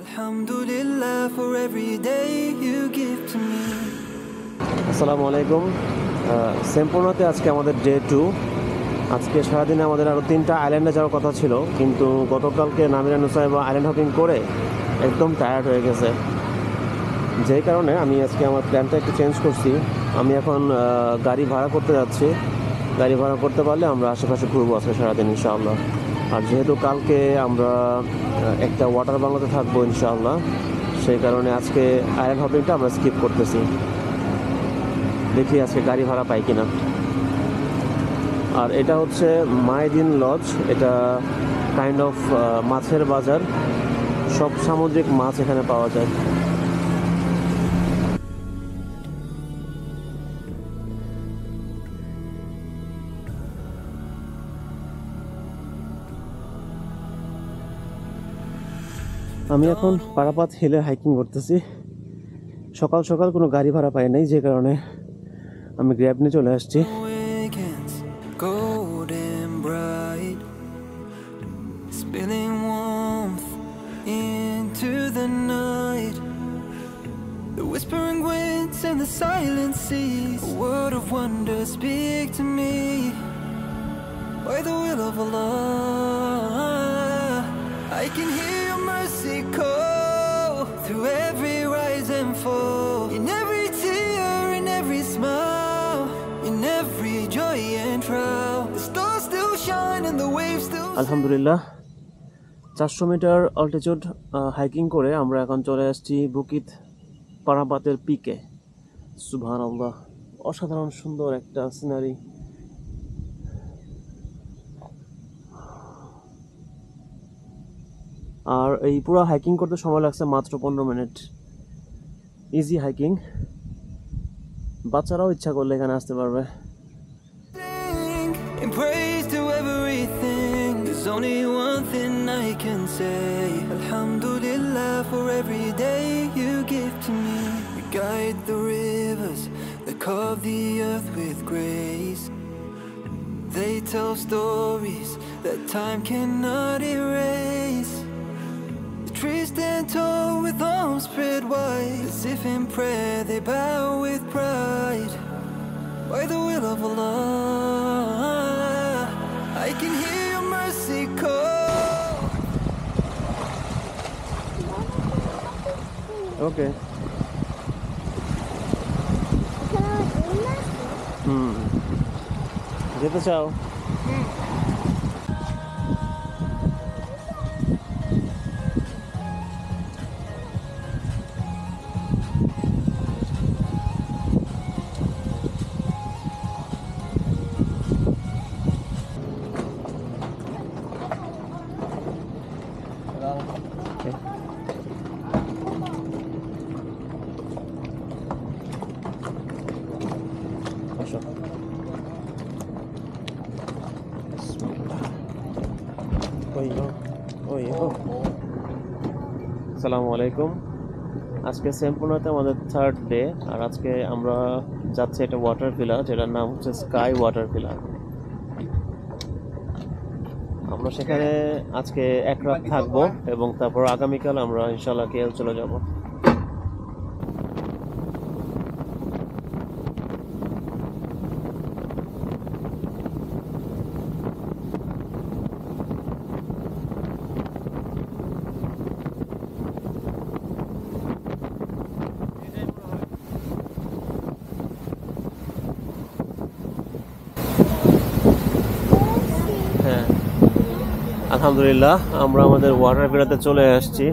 Alhamdulillah for every day you give to me. আসসালামু আলাইকুম। সেম্পূর্ণতে আজকে আমাদের ডে 2। আজকে সারাদিনে আমাদের আরও 3টা আইল্যান্ডে যাওয়ার কথা ছিল, কিন্তু গতকালকে নামিরা নুসাইবা আইল্যান্ড হপিং করে একদম টায়ার্ড হয়ে গেছে, যেই কারণে আমি আজকে আমার প্ল্যানটা একটু চেঞ্জ করছি। আমি এখন গাড়ি ভাড়া করতে যাচ্ছি। গাড়ি ভাড়া করতে পারলে আমরা আশেপাশে ঘুরবো আজকে সারাদিন ইনশাআল্লাহ। আর যেহেতু কালকে আমরা একটা ওয়াটার বাংলাতে থাকবো ইনশাআল্লাহ, সেই কারণে আজকে আইল্যান্ড হপিংটা আমরা স্কিপ করতেছি। দেখি আজকে গাড়ি ভাড়া পাই কিনা। আর এটা হচ্ছে মাইদিন লজ। এটা কাইন্ড অফ মাছের বাজার, সব সামুদ্রিক মাছ এখানে পাওয়া যায়। আমি এখন পারাপাত হিলে হাইকিং করতেছি। সকাল সকাল কোনো গাড়ি ভাড়া পাই নাই, যে কারণে আমি গ্র্যাব নিয়ে চলে আসছি। Golden bright, spilling warmth into the night. The whispering winds and the silent seas, a word of wonder speak to me. By the will of Allah, I can hear your mercy call through every rise and fall, in every tear, in every smile, in every joy and trial. The stars still shine and the waves still. আলহামদুলিল্লাহ 400 metre altitude hiking করে আমরা এখন চলে আসছি Bukit পারাপাতের পিকে। সুবহানাল্লাহ, অসাধারণ সুন্দর একটা সিনারি। আর এই পুরো হাইকিং করতে সময় লাগছে মাত্র 15 মিনিট। ইজি হাইকিং, বাচ্চারাও ইচ্ছা করলে এখানে আসতে পারবে। In praise to everything, there's only one thing I can say. Alhamdulillah for every day you give to me. You guide the rivers that carve the earth with grace. They tell stories that time cannot erase. The trees stand tall with arms spread wide, as if in prayer they bow with pride. By the will of Allah, I can hear your mercy call. Okay. যেতে চাও? আসসালামু আলাইকুম। আজকে সেম্পূর্ণতে আমাদের 3rd day. আর আজকে আমরা যাচ্ছি একটা ওয়াটার ভিলা, যেটার নাম হচ্ছে স্কাই ওয়াটার ভিলা। আমরা সেখানে আজকে এক রাত থাকবো এবং তারপর আগামীকাল আমরা ইনশাআল্লাহ কেএল চলে যাব। হ্যাঁ, আলহামদুলিল্লাহ আমরা আমাদের ওয়াটার ভিলাতে চলে আসছি।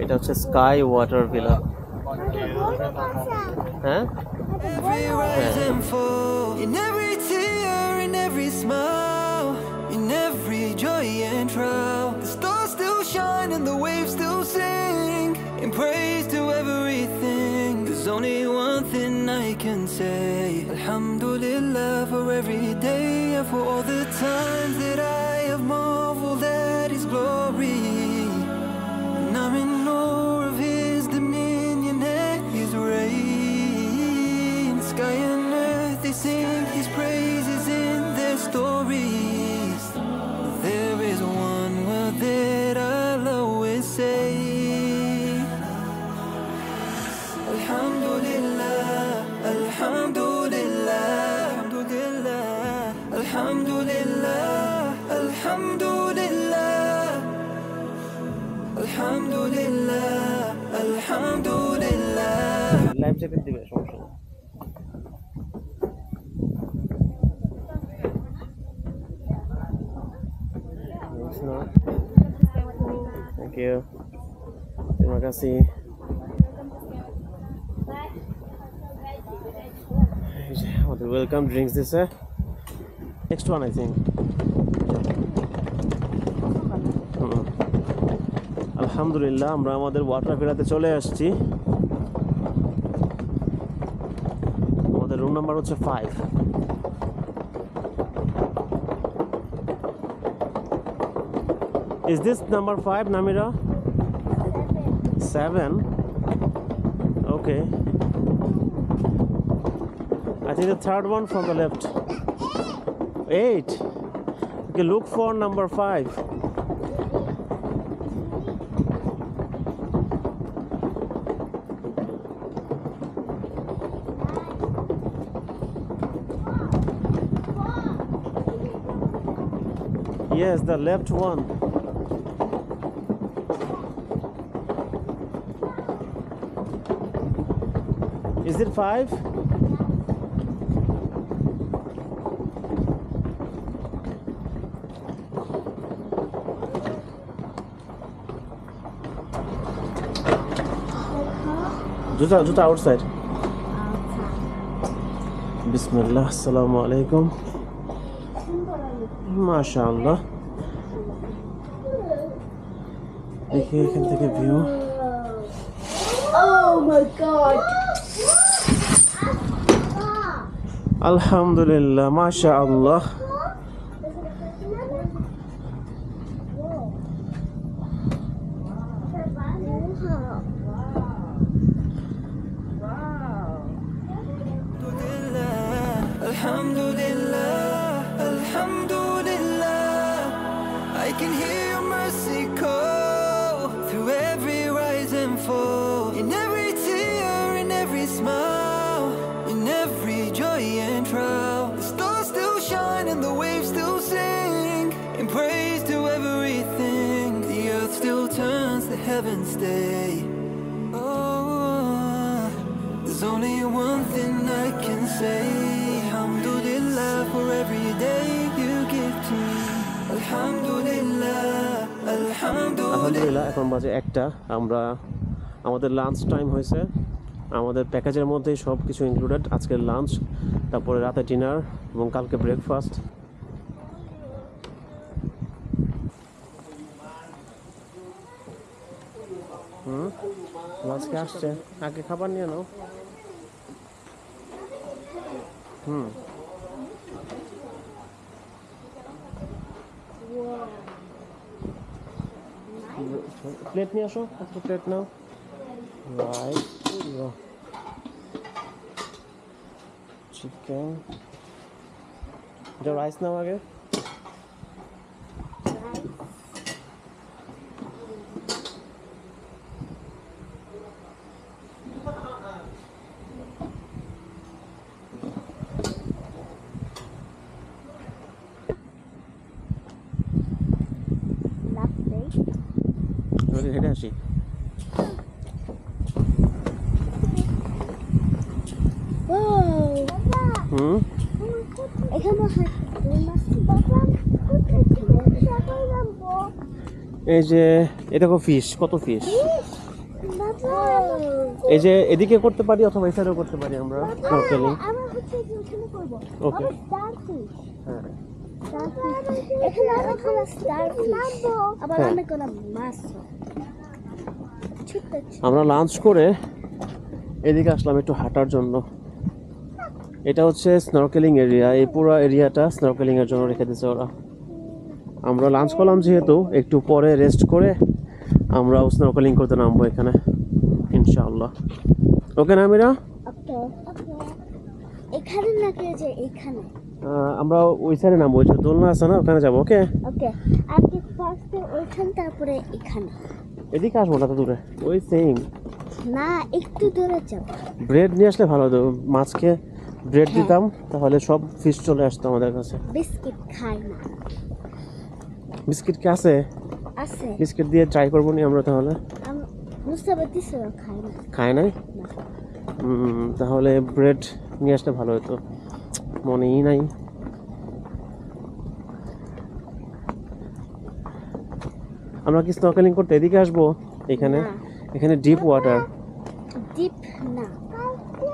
এটা হচ্ছে স্কাই ওয়াটার ভিলা। হ্যাঁ, Every rise and fall, in every tear, in every smile, in every joy and trial. The stars still shine and the waves still sing, in praise to everything. There's only one thing I can say. Alhamdulillah for every day and for all the times that I have marveled at His glory. And I'm in awe of His dominion and His reign. Sky and earth, they sing His praises in their stories. There is one word that I'll always Alhamdulillah, Alhamdulillah, Alhamdulillah. Life jacket দিবে, সমস্যা নেই। Thank you. Terima kasih. আমাদের welcome drinks দিছে। Next one I think. আলহামদুলিল্লাহ আমরা আমাদের water ফেরাতে চলে আসছি। আমাদের রুম নাম্বার হচ্ছে 5। Is this number 5, Namira? 7. Okay. I think the third one from the left. 8. Okay, look for number 5. Yes, the left one. Is it 5? Juta outside. Bismillah. Assalamu alaikum. MashaAllah. देखिए এখান থেকে view. Oh my god. আলহামদুলিল্লাহ, মাশাআল্লাহ। Alhamdulillah, Alhamdulillah, I can hear your mercy call through every rise and fall, in every tear, in every smile, in every joy and trial. The stars still shine and the waves still sing, in praise to everything. The earth still turns, the heavens stay. Oh, there's only one thing I can say. Alhamdulillah for every day you give to me. Alhamdulillah, আলহামদুলিল্লাহ। এখন বাজে 1টা। আমরা আমাদের lunch time হয়েছে। আমাদের প্যাকেজের মধ্যেই সব কিছু ইনক্লুডেড। আজকের লাঞ্চ, তারপরে রাতে ডিনার এবং কালকে ব্রেকফাস্ট। লাঞ্চকে আসছে, আগে খাবার নিয়ে নাও। প্লেট নিয়ে আসো, একটা প্লেট নাও। রাইস, চিকেন, এটা রাইস নাও আগে। হেঁটে আসি। এই যে এটা ফিশ, কত ফিশ। এই যে এদিকে করতে পারি অথবা এই সাইডেও করতে পারি আমরা স্নরকেলিং। ওকে, হ্যাঁ আমরা লাঞ্চ করে এদিকে আসলাম একটু হাঁটার জন্য। এটা হচ্ছে স্নরকেলিং এরিয়া। এই পুরো এরিয়াটা স্নরকেলিং এর জন্য রেখে দিয়েছে ওরা। আমরা লাঞ্চ করলাম যেহেতু, একটু পরে রেস্ট করে আমরাও স্নরকেলিং করতে নামবো এখানে ইনশাআল্লাহ। ওকে নামিরা, এখানে নাকি যে এখানে আমরা ওই সাইডে নামবো, ওই যে দোলনা আছে না ওখানে যাবো। ওকে ওকে, আপনি ফার্স্টে ওইখান, তারপরে এখানে। এদিকে আসবো না তো দূরে, ওই সেম না, একটু দূরে যাব। ব্রেড নিয়ে আসলে ভালো হতো, মাছকে ব্রেড দিতাম তাহলে সব ফিশ চলে আসতো আমাদের কাছে। বিস্কিট খাই না। বিস্কিট কি আছে? আছে বিস্কিট দিয়ে ট্রাই করবো নি আমরা তাহলে। মুস্তাফা দিছে খায় না। খায় নাই? তাহলে ব্রেড নিয়ে আসলে ভালো হতো, মনেই নাই। আমরা কি স্নর্কেলিং করতে এদিকে আসবো? এখানে না। এখানে ডিপ ওয়াটার। ডিপ না, কালকে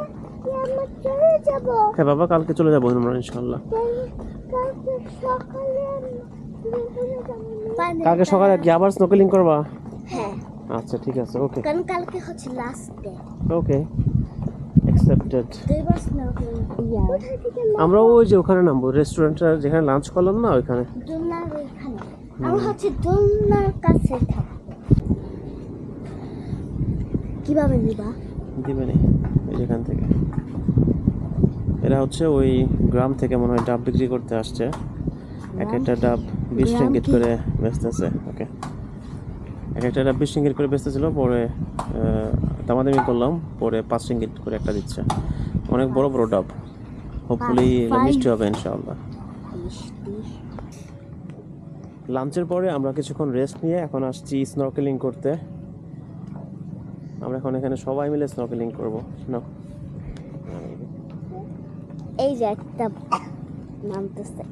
আমরা চলে যাব। হ্যাঁ বাবা, কালকে চলে যাবো আমরা ইনশাআল্লাহ। কালকে সকালে কালকে সকালে কি আবার স্নর্কেলিং করবা? হ্যাঁ, আচ্ছা ঠিক আছে, ওকে কারণ কালকে হচ্ছে লাস্ট ডে। ওকে অ্যাকসেপ্টেড। দুইবার স্নর্কেলিং। কোথায় থেকে আমরা ওই যে ওখানে নামবো, রেস্টুরেন্টটা যেখানে লাঞ্চ করলাম না ওইখানে। দোলনার ওইখানে। আমরা হচ্ছে দোলনার কাছে থাকবো। কিভাবে নিবা? দিবে নেই যেখান থেকে। এরা হচ্ছে ওই গ্রাম থেকে মনে হয় ডাব বিক্রি করতে আসছে। এক একটা ডাব 20 গ্রাম রিঙ্গিত কি? করে বেচতেছে। ওকে, এক একটা ডাব 20 রিঙ্গিত করে বেচতেছিল, পরে দামাদামি করলাম, পরে 5 রিঙ্গিত করে একটা দিচ্ছে। অনেক বড় বড় ডাব, হোপফুলি মিষ্টি হবে ইনশাআল্লাহ। লাঞ্চের পরে আমরা কিছুক্ষণ রেস্ট নিয়ে এখন আসছি স্নর্কেলিং করতে। আমরা এখন এখানে সবাই মিলে স্নর্কেলিং করবো না। এই যে একটা নামতেছে।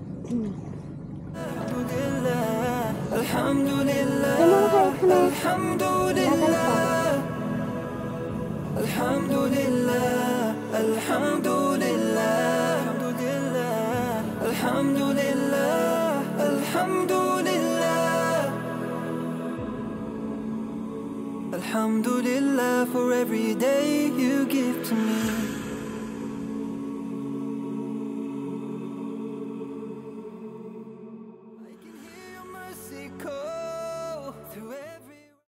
Alhamdulillah, তোমার ভাই এখানে Alhamdulillah, Alhamdulillah, Alhamdulillah, Alhamdulillah, Alhamdulillah, Alhamdulillah for every day you give to me. I can hear your mercy call.